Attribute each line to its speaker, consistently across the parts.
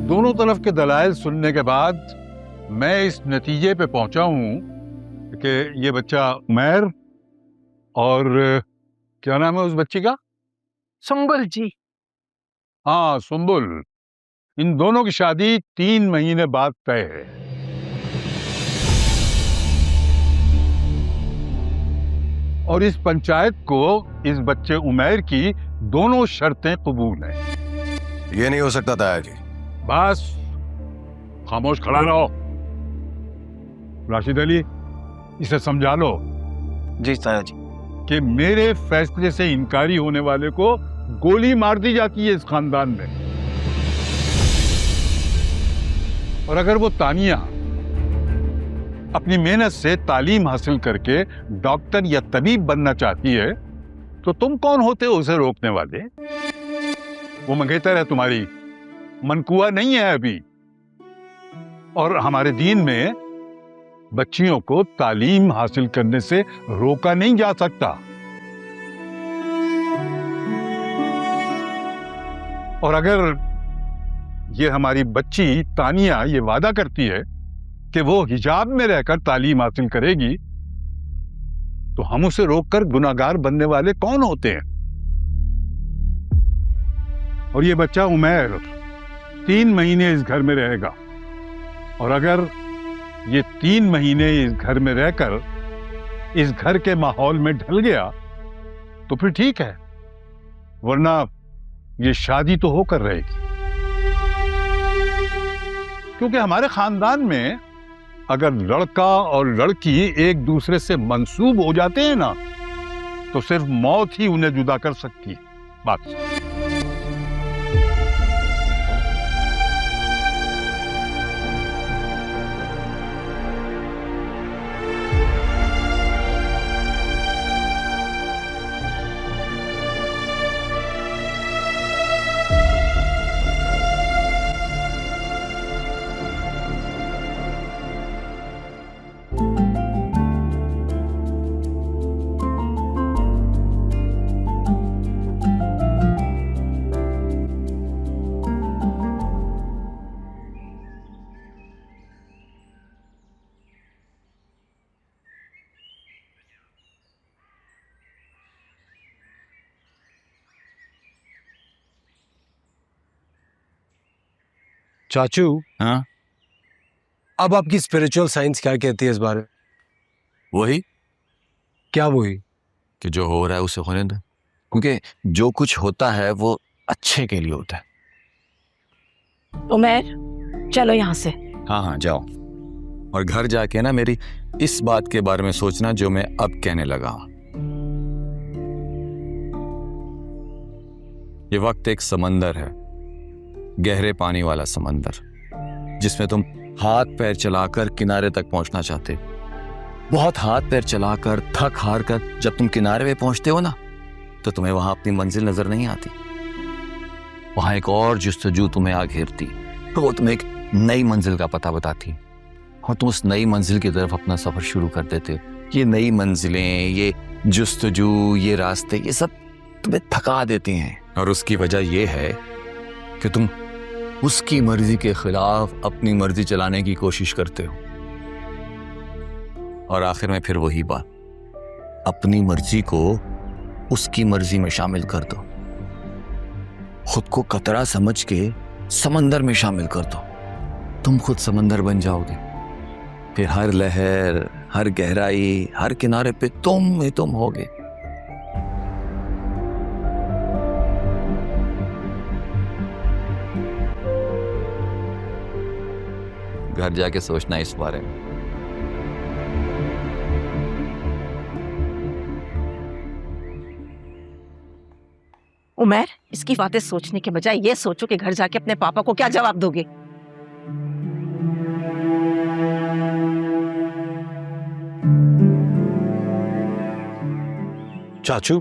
Speaker 1: दोनों तरफ के दलाइल सुनने के बाद मैं इस नतीजे पे पहुंचा हूं कि ये बच्चा उमैर और क्या नाम है उस बच्ची का?
Speaker 2: सुंबुल जी।
Speaker 1: हाँ, सुंबुल। इन दोनों की शादी 3 महीने बाद तय है। और इस पंचायत को इस बच्चे उमैर की दोनों शर्तें कबूल हैं।
Speaker 3: ये नहीं हो सकता ताया जी।
Speaker 1: बस खामोश खड़ा रहो। राशिद अली, इसे समझा लो
Speaker 3: जी ताया जी।
Speaker 1: कि मेरे फैसले से इनकारी होने वाले को गोली मार दी जाती है इस खानदान में। और अगर वो तानिया अपनी मेहनत से तालीम हासिल करके डॉक्टर या तबीब बनना चाहती है तो तुम कौन होते हो उसे रोकने वाले? वो मंगेतर है तुम्हारी, मनकुआ नहीं है अभी। और हमारे दीन में बच्चियों को तालीम हासिल करने से रोका नहीं जा सकता। और अगर ये हमारी बच्ची तानिया ये वादा करती है कि वो हिजाब में रहकर तालीम हासिल करेगी तो हम उसे रोककर गुनाहगार बनने वाले कौन होते हैं? और ये बच्चा उमैर 3 महीने इस घर में रहेगा। और अगर ये 3 महीने इस घर में रहकर इस घर के माहौल में ढल गया तो फिर ठीक है, वरना ये शादी तो होकर रहेगी। क्योंकि हमारे खानदान में अगर लड़का और लड़की एक दूसरे से मंसूब हो जाते हैं ना तो सिर्फ मौत ही उन्हें जुदा कर सकती है। बस।
Speaker 4: चाचू,
Speaker 3: हाँ,
Speaker 4: अब आपकी स्पिरिचुअल साइंस क्या कहती है इस बारे में?
Speaker 3: वही
Speaker 4: क्या वही?
Speaker 3: कि जो हो रहा है उसे होने दो, क्योंकि जो कुछ होता है वो अच्छे के लिए होता है।
Speaker 2: उमैर, चलो यहाँ से।
Speaker 3: हाँ हाँ जाओ। और घर जाके ना मेरी इस बात के बारे में सोचना जो मैं अब कहने लगा हूं। ये वक्त एक समंदर है, गहरे पानी वाला समंदर, जिसमें तुम हाथ पैर चलाकर किनारे तक पहुंचना चाहते। बहुत हाथ पैर चलाकर थक हार कर जब तुम किनारे पे पहुंचते हो ना तो तुम्हें वहां अपनी मंजिल नजर नहीं आती। वहां एक और जुस्तजू तुम्हें आ घेरती, तो वो तुम्हें एक नई मंजिल का पता बताती और तुम उस नई मंजिल की तरफ अपना सफर शुरू कर देते हो। ये नई मंजिलें, ये जुस्तजू, ये रास्ते, ये सब तुम्हें थका देती हैं। और उसकी वजह यह है कि तुम उसकी मर्जी के खिलाफ अपनी मर्जी चलाने की कोशिश करते हो। और आखिर में फिर वही बात, अपनी मर्जी को उसकी मर्जी में शामिल कर दो। खुद को कतरा समझ के समंदर में शामिल कर दो। तुम खुद समंदर बन जाओगे। फिर हर लहर, हर गहराई, हर किनारे पे तुम ही तुम होगे। घर जाके सोचना इस बारे में।
Speaker 2: उमैर, इसकी बातें सोचने के बजाय ये सोचो कि घर जाके अपने पापा को क्या जवाब दोगे।
Speaker 4: चाचू,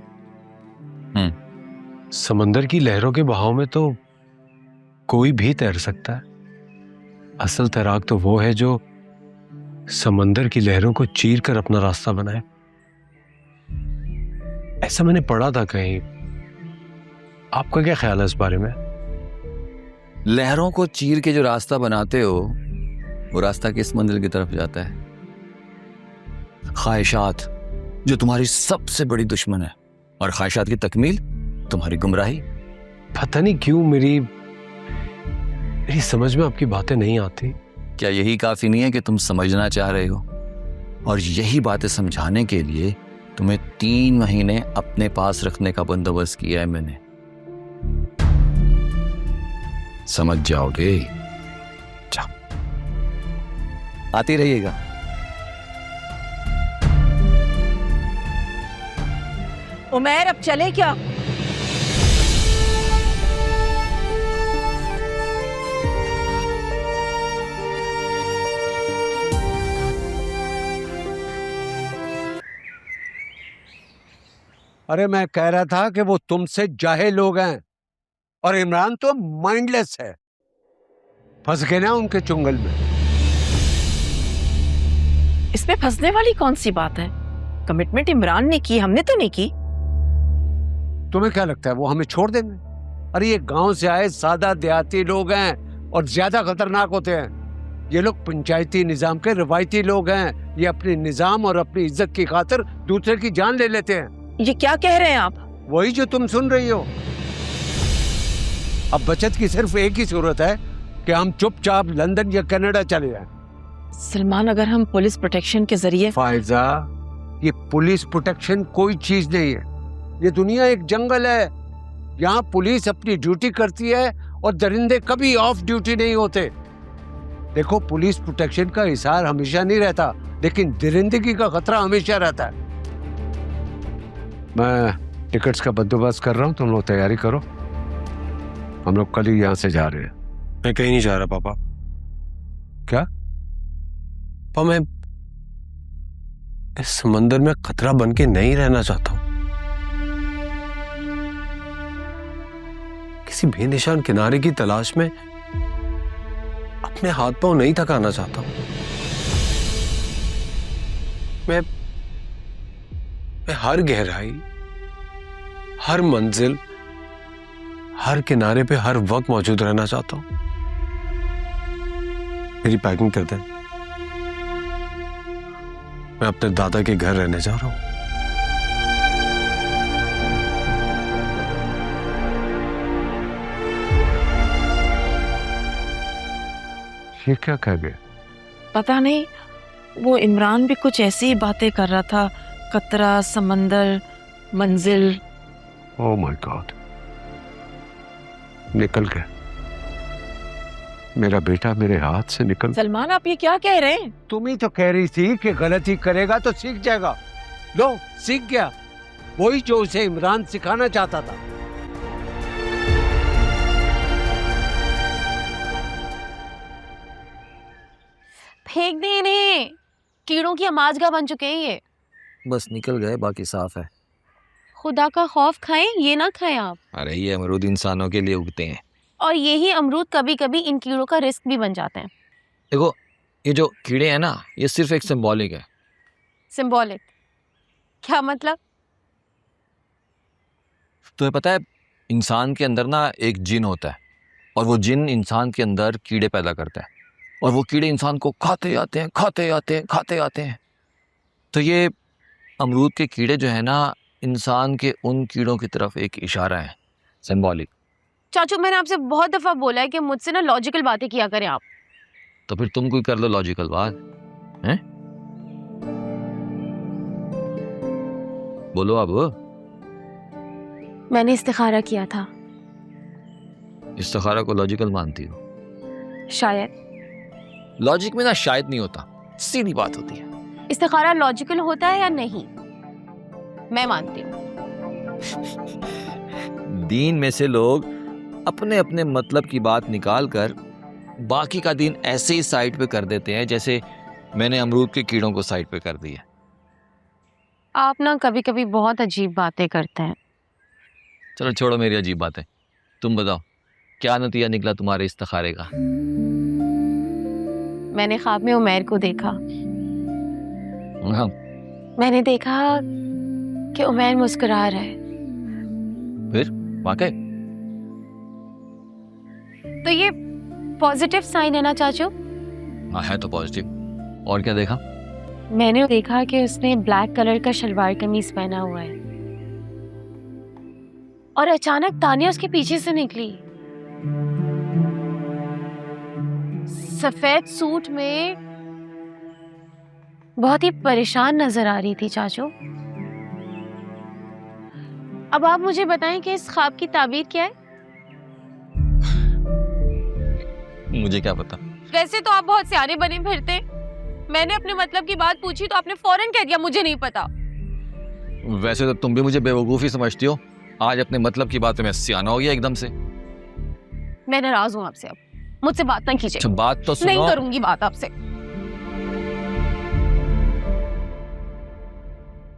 Speaker 4: समंदर की लहरों के बहाव में तो कोई भी तैर सकता है। असल तैराक तो वो है जो समंदर की लहरों को चीर कर अपना रास्ता बनाए। ऐसा मैंने पढ़ा था कहीं। आपका क्या ख्याल है इस बारे में?
Speaker 3: लहरों को चीर के जो रास्ता बनाते हो वो रास्ता किस मंजिल की तरफ जाता है? ख्वाहिशात, जो तुम्हारी सबसे बड़ी दुश्मन है, और ख्वाहिशात की तकमील तुम्हारी गुमराही।
Speaker 4: पता नहीं क्यों मेरी समझ में आपकी बातें नहीं आती।
Speaker 3: क्या यही काफी नहीं है कि तुम समझना चाह रहे हो? और यही बातें समझाने के लिए तुम्हें 3 महीने अपने पास रखने का बंदोबस्त किया है मैंने। समझ जाओगे। जाओ, आती रहिएगा।
Speaker 2: उमैर अब चले क्या?
Speaker 5: अरे मैं कह रहा था कि वो तुमसे जाहिल लोग हैं और इमरान तो माइंडलेस है। फंस गए ना उनके चुंगल में।
Speaker 2: इसमें फंसने वाली कौन सी बात है? कमिटमेंट इमरान ने की, हमने तो नहीं की।
Speaker 5: तुम्हें क्या लगता है वो हमें छोड़ देंगे? अरे ये गांव से आए सादा देहाती लोग हैं और ज्यादा खतरनाक होते हैं। ये लोग पंचायती निजाम के रवायती लोग हैं। ये अपने निजाम और अपनी इज्जत की खातिर दूसरे की जान ले लेते हैं।
Speaker 2: ये क्या कह रहे हैं आप?
Speaker 5: वही जो तुम सुन रही हो। अब बचत की सिर्फ एक ही सूरत है कि हम चुपचाप लंदन या कनाडा चले जाएं।
Speaker 2: सलमान, अगर हम पुलिस प्रोटेक्शन के जरिए।
Speaker 5: फायजा, ये पुलिस प्रोटेक्शन कोई चीज नहीं है। ये दुनिया एक जंगल है। यहाँ पुलिस अपनी ड्यूटी करती है और दरिंदे कभी ऑफ ड्यूटी नहीं होते। देखो, पुलिस प्रोटेक्शन का हिसार हमेशा नहीं रहता, लेकिन दरिंदगी का खतरा हमेशा रहता है। मैं टिकट्स का बंदोबस्त कर रहा हूँ, तुम लोग तैयारी करो। हम लोग कल ही यहाँ से जा रहे हैं।
Speaker 4: मैं कहीं नहीं जा रहा पापा।
Speaker 5: क्या?
Speaker 4: पापा, मैं इस समंदर में खतरा बन के नहीं रहना चाहता हूं। किसी बेनिशान किनारे की तलाश में अपने हाथ पांव नहीं थकाना चाहता हूं। मैं हर गहराई, हर मंजिल, हर किनारे पे हर वक्त मौजूद रहना चाहता हूं। मेरी पैकिंग कर दें, मैं अपने दादा के घर रहने जा रहा हूं।
Speaker 5: ये क्या कह गए?
Speaker 2: पता नहीं, वो इमरान भी कुछ ऐसी ही बातें कर रहा था। कतरा, समंदर, मंजिल।
Speaker 5: ओह माय गॉड, निकल गए। मेरा बेटा मेरे हाथ से निकल।
Speaker 2: सलमान, आप ये क्या कह रहे हैं?
Speaker 5: तुम ही तो कह रही थी कि गलती करेगा तो सीख जाएगा। लो, सीख गया। वही जो उसे इमरान सिखाना चाहता था।
Speaker 6: फेंक दे इन्हें, कीड़ों की आमाजगाह बन चुके हैं ये।
Speaker 3: बस निकल गए, बाकी साफ है।
Speaker 6: खुदा का खौफ खाएं, ये ना खाएं आप।
Speaker 3: अरे ये अमरूद इंसानों के लिए उगते हैं।
Speaker 6: और यही अमरूद कभी कभी इन कीड़ों का रिस्क भी बन जाते हैं।
Speaker 3: देखो, ये जो कीड़े हैं ना, ये सिर्फ एक सिंबॉलिक है।
Speaker 6: सिंबॉलिक? क्या मतलब?
Speaker 3: तुम्हें पता है, इंसान के अंदर ना एक जिन होता है, और वो जिन इंसान के अंदर कीड़े पैदा करता है, और वो कीड़े इंसान को खाते आते हैं, खाते आते हैं, खाते आते हैं। तो ये अमरूद के कीड़े जो है ना, इंसान के उन कीड़ों की तरफ एक इशारा है, सिंबॉलिक।
Speaker 6: चाचू, मैंने आपसे बहुत दफा बोला है कि मुझसे ना लॉजिकल बातें किया करें आप।
Speaker 3: तो फिर तुम कोई कर लो लॉजिकल बात, हैं? बोलो अब।
Speaker 6: मैंने इस्तिखारा किया था।
Speaker 3: इस्तिखारा को लॉजिकल मानती हो?
Speaker 6: शायद।
Speaker 3: लॉजिक में ना शायद नहीं होता, सीधी बात होती है।
Speaker 6: इस्तिखारा लॉजिकल होता है या नहीं, मैं मानती हूँ।
Speaker 3: दीन में से लोग अपने अपने मतलब की बात निकाल कर बाकी का दीन ऐसे ही साइड पे कर देते हैं, जैसे मैंने अमरूद के कीड़ों को साइड पे कर दिया।
Speaker 6: आप ना कभी कभी बहुत अजीब बातें करते हैं।
Speaker 3: चलो छोड़ो मेरी अजीब बातें, तुम बताओ क्या नतीजा निकला तुम्हारे इस्तिखारे का?
Speaker 6: मैंने ख्वाब में उमैर को देखा।
Speaker 3: हाँ।
Speaker 6: मैंने देखा कि उमैर मुस्कुरा रहा है।
Speaker 3: फिर वाकई?
Speaker 6: तो ये पॉजिटिव साइन है ना चाचू?
Speaker 3: हाँ है तो पॉजिटिव। और क्या देखा?
Speaker 6: मैंने देखा कि उसने ब्लैक कलर का शलवार कमीज पहना हुआ है और अचानक तानिया उसके पीछे से निकली सफेद सूट में, बहुत ही परेशान नजर आ रही थी चाचू। अब आप मुझे बताएं कि इस ख्वाब की ताबीर क्या है?
Speaker 3: मुझे क्या पता।
Speaker 6: वैसे तो आप बहुत सियाने बने फिरते। मैंने अपने मतलब की बात पूछी तो आपने फौरन कह दिया मुझे नहीं पता।
Speaker 3: वैसे तो तुम भी मुझे बेवकूफी समझती हो, आज अपने मतलब की बात पे मैं सियाना हो गया एकदम से।
Speaker 6: मैं नाराज हूँ आपसे, अब मुझसे बात ना कीजिए।
Speaker 3: अच्छा बात तो सुनो।
Speaker 6: नहीं करूंगी बात आपसे।